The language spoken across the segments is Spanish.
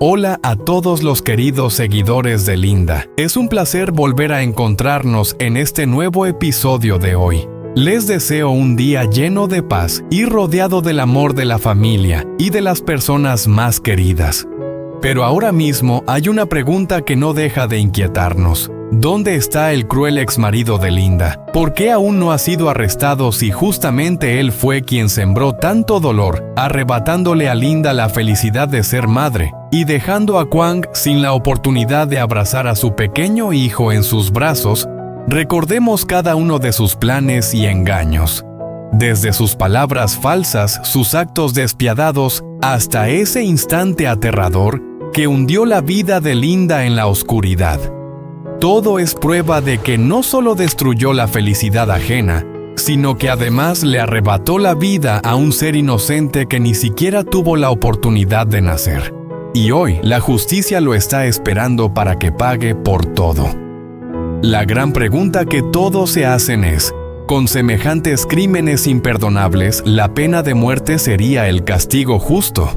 Hola a todos los queridos seguidores de Linda. Es un placer volver a encontrarnos en este nuevo episodio de hoy. Les deseo un día lleno de paz y rodeado del amor de la familia y de las personas más queridas. Pero ahora mismo hay una pregunta que no deja de inquietarnos. ¿Dónde está el cruel exmarido de Linda? ¿Por qué aún no ha sido arrestado si justamente él fue quien sembró tanto dolor, arrebatándole a Linda la felicidad de ser madre y dejando a Kwang sin la oportunidad de abrazar a su pequeño hijo en sus brazos? Recordemos cada uno de sus planes y engaños. Desde sus palabras falsas, sus actos despiadados, hasta ese instante aterrador que hundió la vida de Linda en la oscuridad. Todo es prueba de que no solo destruyó la felicidad ajena, sino que además le arrebató la vida a un ser inocente que ni siquiera tuvo la oportunidad de nacer. Y hoy la justicia lo está esperando para que pague por todo. La gran pregunta que todos se hacen es, ¿con semejantes crímenes imperdonables, la pena de muerte sería el castigo justo?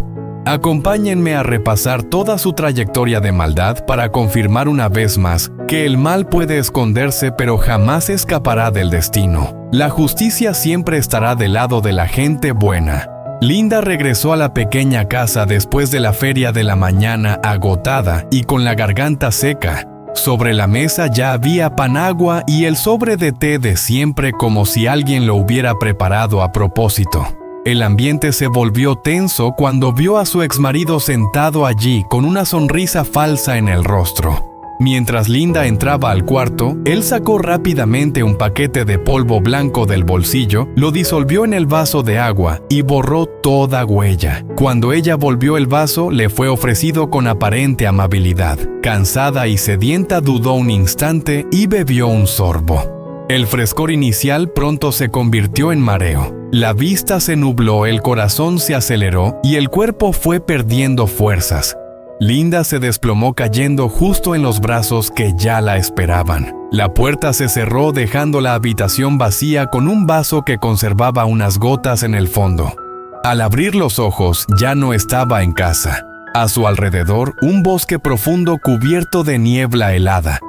Acompáñenme a repasar toda su trayectoria de maldad para confirmar una vez más que el mal puede esconderse pero jamás escapará del destino. La justicia siempre estará del lado de la gente buena. Linda regresó a la pequeña casa después de la feria de la mañana agotada y con la garganta seca. Sobre la mesa ya había panagua y el sobre de té de siempre como si alguien lo hubiera preparado a propósito. El ambiente se volvió tenso cuando vio a su exmarido sentado allí con una sonrisa falsa en el rostro. Mientras Linda entraba al cuarto, él sacó rápidamente un paquete de polvo blanco del bolsillo, lo disolvió en el vaso de agua y borró toda huella. Cuando ella volvió el vaso, le fue ofrecido con aparente amabilidad. Cansada y sedienta dudó un instante y bebió un sorbo. El frescor inicial pronto se convirtió en mareo. La vista se nubló, el corazón se aceleró y el cuerpo fue perdiendo fuerzas. Linda se desplomó cayendo justo en los brazos que ya la esperaban. La puerta se cerró dejando la habitación vacía con un vaso que conservaba unas gotas en el fondo. Al abrir los ojos ya no estaba en casa. A su alrededor un bosque profundo cubierto de niebla helada.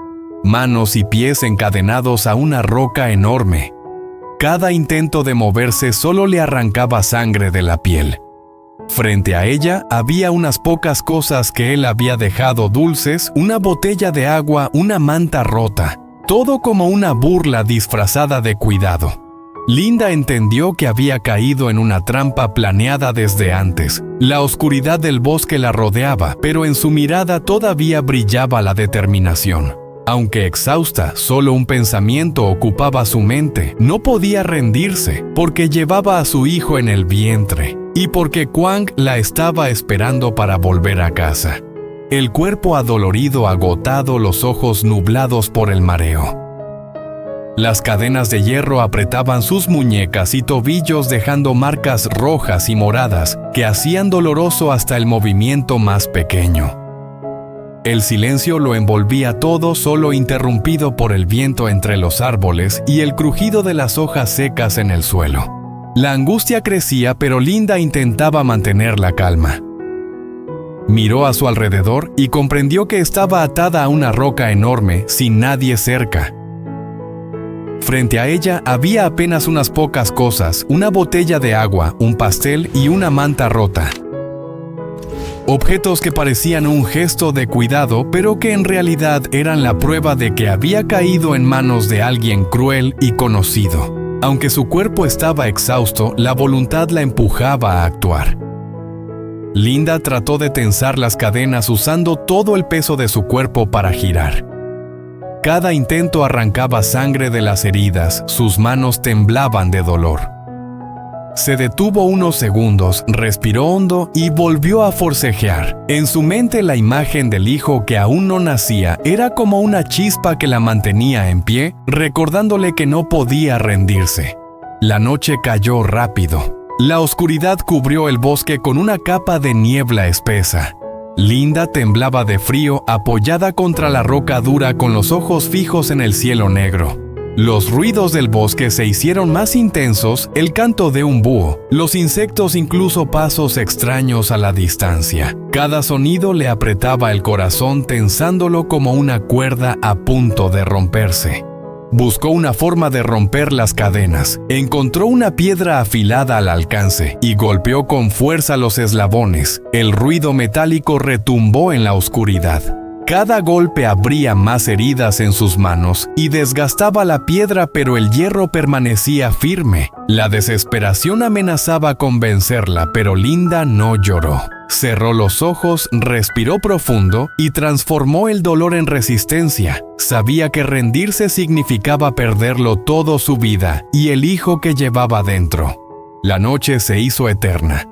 Manos y pies encadenados a una roca enorme. Cada intento de moverse solo le arrancaba sangre de la piel. Frente a ella había unas pocas cosas que él había dejado dulces, una botella de agua, una manta rota, todo como una burla disfrazada de cuidado. Linda entendió que había caído en una trampa planeada desde antes. La oscuridad del bosque la rodeaba, pero en su mirada todavía brillaba la determinación. Aunque exhausta, solo un pensamiento ocupaba su mente. No podía rendirse, porque llevaba a su hijo en el vientre, y porque Kwang la estaba esperando para volver a casa. El cuerpo adolorido, agotado, los ojos nublados por el mareo. Las cadenas de hierro apretaban sus muñecas y tobillos dejando marcas rojas y moradas que hacían doloroso hasta el movimiento más pequeño. El silencio lo envolvía todo, solo interrumpido por el viento entre los árboles y el crujido de las hojas secas en el suelo. La angustia crecía, pero Linda intentaba mantener la calma. Miró a su alrededor y comprendió que estaba atada a una roca enorme, sin nadie cerca. Frente a ella había apenas unas pocas cosas, una botella de agua, un pastel y una manta rota. Objetos que parecían un gesto de cuidado, pero que en realidad eran la prueba de que había caído en manos de alguien cruel y conocido. Aunque su cuerpo estaba exhausto, la voluntad la empujaba a actuar. Linda trató de tensar las cadenas usando todo el peso de su cuerpo para girar. Cada intento arrancaba sangre de las heridas, sus manos temblaban de dolor. Se detuvo unos segundos, respiró hondo y volvió a forcejear. En su mente la imagen del hijo que aún no nacía era como una chispa que la mantenía en pie, recordándole que no podía rendirse. La noche cayó rápido. La oscuridad cubrió el bosque con una capa de niebla espesa. Linda temblaba de frío, apoyada contra la roca dura con los ojos fijos en el cielo negro. Los ruidos del bosque se hicieron más intensos, el canto de un búho, los insectos, incluso pasos extraños a la distancia. Cada sonido le apretaba el corazón, tensándolo como una cuerda a punto de romperse. Buscó una forma de romper las cadenas. Encontró una piedra afilada al alcance y golpeó con fuerza los eslabones. El ruido metálico retumbó en la oscuridad. Cada golpe abría más heridas en sus manos y desgastaba la piedra, pero el hierro permanecía firme. La desesperación amenazaba con vencerla, pero Linda no lloró. Cerró los ojos, respiró profundo y transformó el dolor en resistencia. Sabía que rendirse significaba perderlo todo, su vida y el hijo que llevaba dentro. La noche se hizo eterna.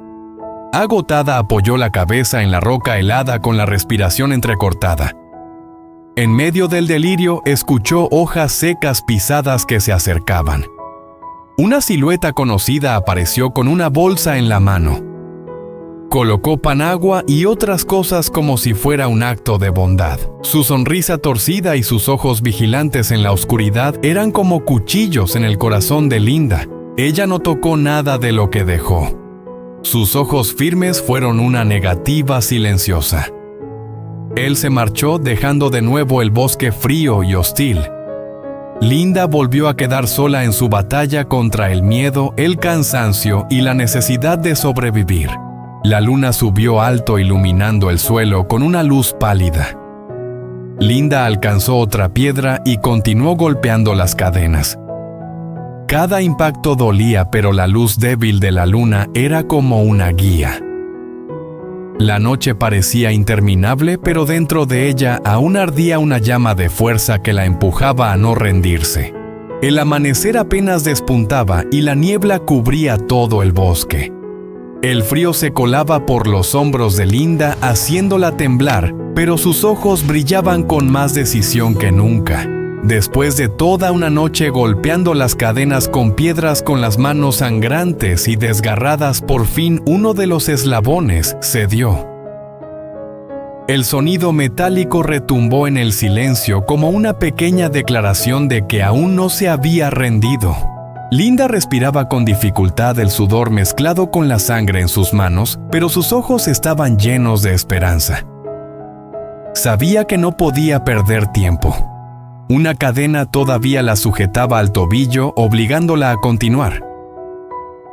Agotada, apoyó la cabeza en la roca helada con la respiración entrecortada. En medio del delirio, escuchó hojas secas pisadas que se acercaban. Una silueta conocida apareció con una bolsa en la mano. Colocó panagua y otras cosas como si fuera un acto de bondad. Su sonrisa torcida y sus ojos vigilantes en la oscuridad eran como cuchillos en el corazón de Linda. Ella no tocó nada de lo que dejó. Sus ojos firmes fueron una negativa silenciosa. Él se marchó, dejando de nuevo el bosque frío y hostil. Linda volvió a quedar sola en su batalla contra el miedo, el cansancio y la necesidad de sobrevivir. La luna subió alto, iluminando el suelo con una luz pálida. Linda alcanzó otra piedra y continuó golpeando las cadenas. Cada impacto dolía, pero la luz débil de la luna era como una guía. La noche parecía interminable, pero dentro de ella aún ardía una llama de fuerza que la empujaba a no rendirse. El amanecer apenas despuntaba y la niebla cubría todo el bosque. El frío se colaba por los hombros de Linda, haciéndola temblar, pero sus ojos brillaban con más decisión que nunca. Después de toda una noche golpeando las cadenas con piedras, con las manos sangrantes y desgarradas, por fin uno de los eslabones cedió. El sonido metálico retumbó en el silencio como una pequeña declaración de que aún no se había rendido. Linda respiraba con dificultad, el sudor mezclado con la sangre en sus manos, pero sus ojos estaban llenos de esperanza. Sabía que no podía perder tiempo. Una cadena todavía la sujetaba al tobillo, obligándola a continuar.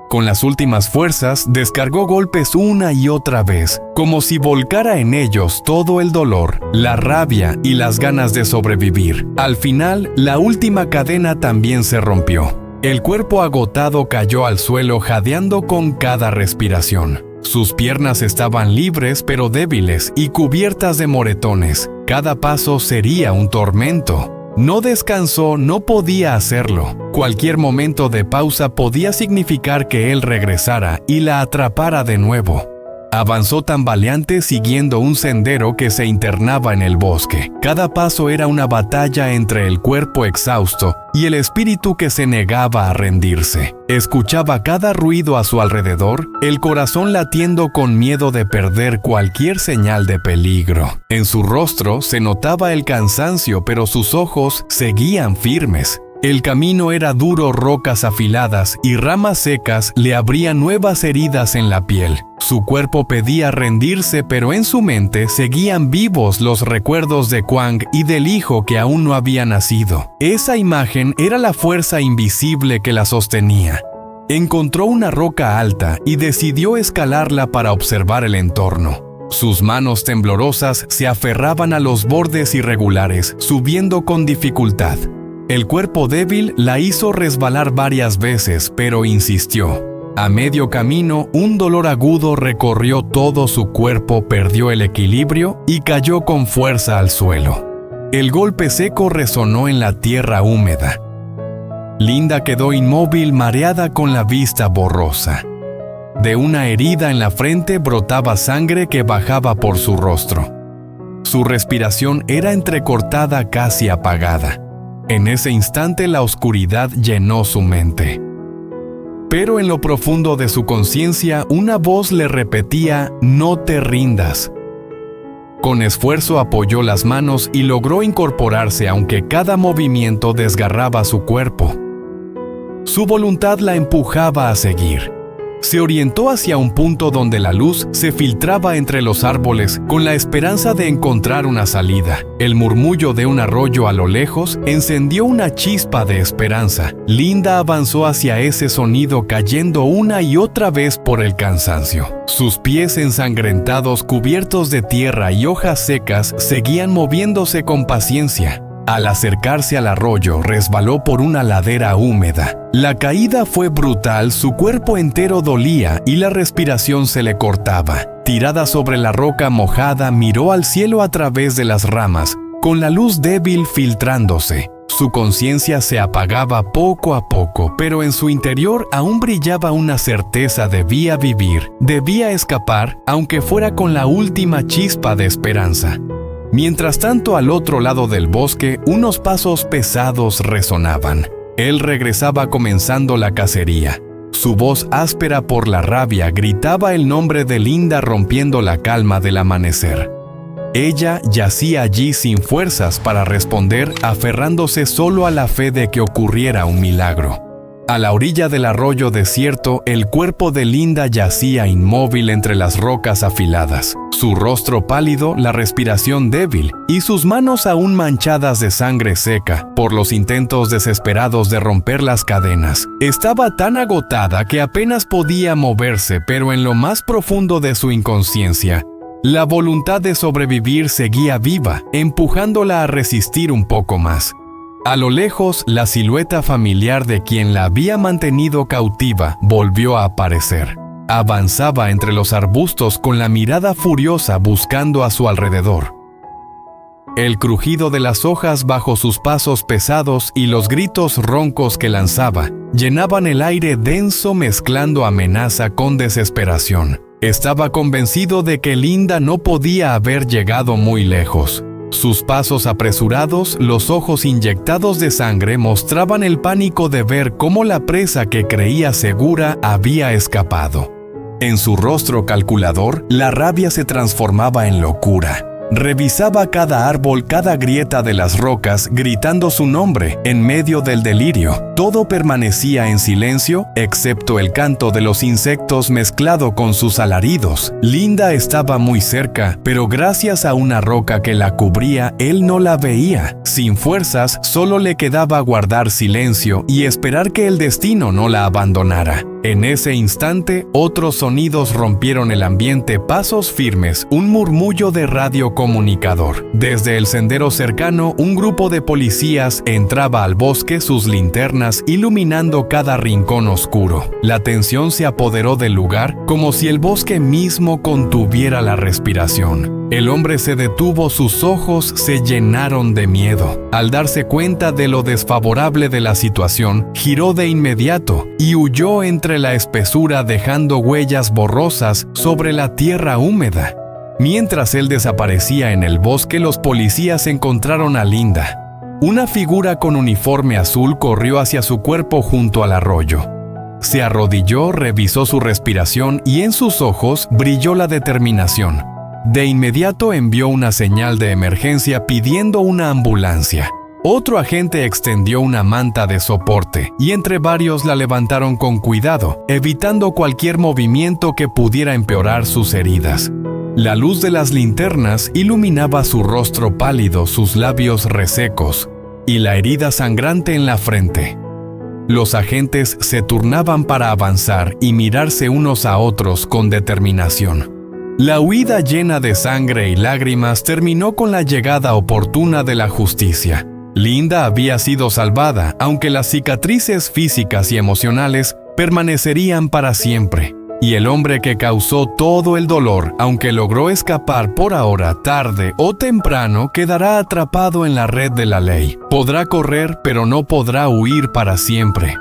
Con las últimas fuerzas, descargó golpes una y otra vez, como si volcara en ellos todo el dolor, la rabia y las ganas de sobrevivir. Al final, la última cadena también se rompió. El cuerpo agotado cayó al suelo, jadeando con cada respiración. Sus piernas estaban libres pero débiles y cubiertas de moretones. Cada paso sería un tormento. No descansó, no podía hacerlo. Cualquier momento de pausa podía significar que él regresara y la atrapara de nuevo. Avanzó tambaleante, siguiendo un sendero que se internaba en el bosque. Cada paso era una batalla entre el cuerpo exhausto y el espíritu que se negaba a rendirse. Escuchaba cada ruido a su alrededor, el corazón latiendo con miedo de perder cualquier señal de peligro. En su rostro se notaba el cansancio, pero sus ojos seguían firmes. El camino era duro, rocas afiladas y ramas secas le abrían nuevas heridas en la piel. Su cuerpo pedía rendirse, pero en su mente seguían vivos los recuerdos de Kwang y del hijo que aún no había nacido. Esa imagen era la fuerza invisible que la sostenía. Encontró una roca alta y decidió escalarla para observar el entorno. Sus manos temblorosas se aferraban a los bordes irregulares, subiendo con dificultad. El cuerpo débil la hizo resbalar varias veces, pero insistió. A medio camino, un dolor agudo recorrió todo su cuerpo, perdió el equilibrio y cayó con fuerza al suelo. El golpe seco resonó en la tierra húmeda. Linda quedó inmóvil, mareada, con la vista borrosa. De una herida en la frente brotaba sangre que bajaba por su rostro. Su respiración era entrecortada, casi apagada. En ese instante la oscuridad llenó su mente. Pero en lo profundo de su conciencia una voz le repetía: «No te rindas». Con esfuerzo apoyó las manos y logró incorporarse aunque cada movimiento desgarraba su cuerpo. Su voluntad la empujaba a seguir. Se orientó hacia un punto donde la luz se filtraba entre los árboles con la esperanza de encontrar una salida. El murmullo de un arroyo a lo lejos encendió una chispa de esperanza. Linda avanzó hacia ese sonido cayendo una y otra vez por el cansancio. Sus pies ensangrentados, cubiertos de tierra y hojas secas, seguían moviéndose con paciencia. Al acercarse al arroyo, resbaló por una ladera húmeda. La caída fue brutal, su cuerpo entero dolía y la respiración se le cortaba. Tirada sobre la roca mojada, miró al cielo a través de las ramas, con la luz débil filtrándose. Su conciencia se apagaba poco a poco, pero en su interior aún brillaba una certeza: debía vivir, debía escapar, aunque fuera con la última chispa de esperanza. Mientras tanto, al otro lado del bosque, unos pasos pesados resonaban. Él regresaba comenzando la cacería. Su voz áspera por la rabia gritaba el nombre de Linda, rompiendo la calma del amanecer. Ella yacía allí sin fuerzas para responder, aferrándose solo a la fe de que ocurriera un milagro. A la orilla del arroyo desierto, el cuerpo de Linda yacía inmóvil entre las rocas afiladas. Su rostro pálido, la respiración débil y sus manos aún manchadas de sangre seca por los intentos desesperados de romper las cadenas. Estaba tan agotada que apenas podía moverse, pero en lo más profundo de su inconsciencia, la voluntad de sobrevivir seguía viva, empujándola a resistir un poco más. A lo lejos, la silueta familiar de quien la había mantenido cautiva volvió a aparecer. Avanzaba entre los arbustos con la mirada furiosa buscando a su alrededor. El crujido de las hojas bajo sus pasos pesados y los gritos roncos que lanzaba llenaban el aire denso, mezclando amenaza con desesperación. Estaba convencido de que Linda no podía haber llegado muy lejos. Sus pasos apresurados, los ojos inyectados de sangre mostraban el pánico de ver cómo la presa que creía segura había escapado. En su rostro calculador, la rabia se transformaba en locura. Revisaba cada árbol, cada grieta de las rocas, gritando su nombre en medio del delirio. Todo permanecía en silencio, excepto el canto de los insectos mezclado con sus alaridos. Linda estaba muy cerca, pero gracias a una roca que la cubría, él no la veía. Sin fuerzas, solo le quedaba guardar silencio y esperar que el destino no la abandonara. En ese instante, otros sonidos rompieron el ambiente, pasos firmes, un murmullo de radiocomunicador. Desde el sendero cercano, un grupo de policías entraba al bosque, sus linternas iluminando cada rincón oscuro. La tensión se apoderó del lugar, como si el bosque mismo contuviera la respiración. El hombre se detuvo, sus ojos se llenaron de miedo. Al darse cuenta de lo desfavorable de la situación, giró de inmediato y huyó entre la espesura, dejando huellas borrosas sobre la tierra húmeda. Mientras él desaparecía en el bosque, los policías encontraron a Linda. Una figura con uniforme azul corrió hacia su cuerpo junto al arroyo. Se arrodilló, revisó su respiración y en sus ojos brilló la determinación. De inmediato envió una señal de emergencia pidiendo una ambulancia. Otro agente extendió una manta de soporte y entre varios la levantaron con cuidado, evitando cualquier movimiento que pudiera empeorar sus heridas. La luz de las linternas iluminaba su rostro pálido, sus labios resecos y la herida sangrante en la frente. Los agentes se turnaban para avanzar y mirarse unos a otros con determinación. La huida llena de sangre y lágrimas terminó con la llegada oportuna de la justicia. Linda había sido salvada, aunque las cicatrices físicas y emocionales permanecerían para siempre. Y el hombre que causó todo el dolor, aunque logró escapar por ahora, tarde o temprano, quedará atrapado en la red de la ley. Podrá correr, pero no podrá huir para siempre.